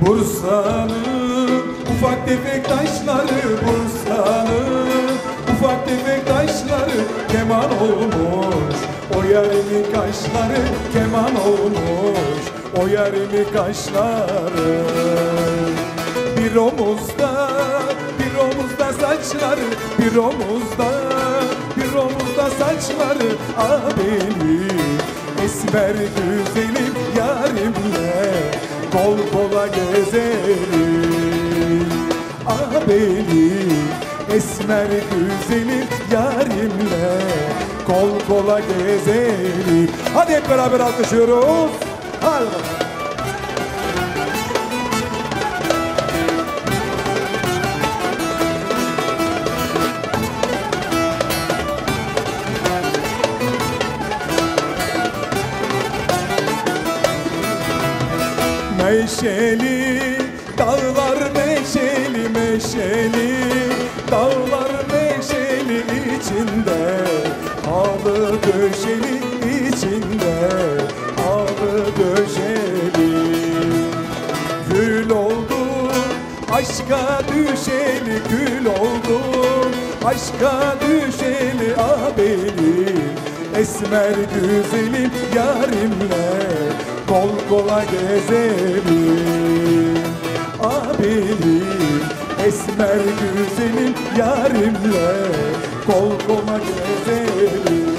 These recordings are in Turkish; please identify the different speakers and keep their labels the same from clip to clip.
Speaker 1: Bursa'nın ufak tefek taşları, Bursa'nın ufak tefek taşları keman olmuş. O yarimin kaşları keman olmuş. O yarimin kaşları. Bir omuzda, bir omuzda saçları, bir omuzda, bir omuzda saçları. Ah benim esmer güzelim yarimle kol kola gezerim. Ah benim esmer güzelim yarimle kol kola gezerim. Hadi hep beraber alkışlıyoruz. Hadi bakalım. Meşeli dağlar meşeli meşeli dağlar meşeli içinde halı döşeli içinde halı döşeli. Gül oldum aşka düşeli, gül oldum aşka düşeli. Ah benim esmer güzelim yarimle kol kola gezelim. Ah benim esmer güzelim yarimle kol kola gezelim.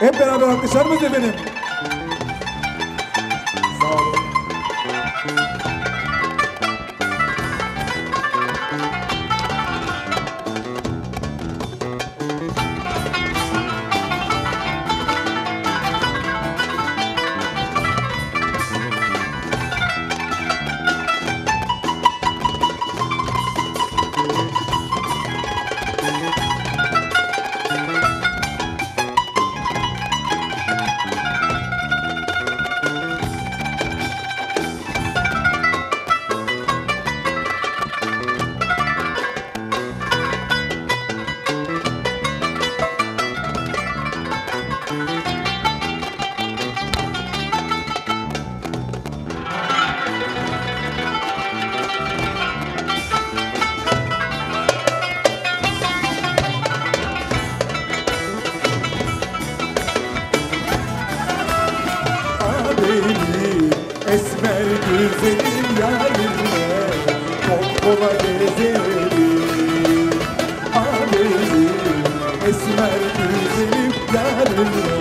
Speaker 1: Hep beraber alkışlar mıyız efendim? Sağ olun. Esmer güzelim yarimle kol kola gezelim. Ah benim esmer güzelim yarimle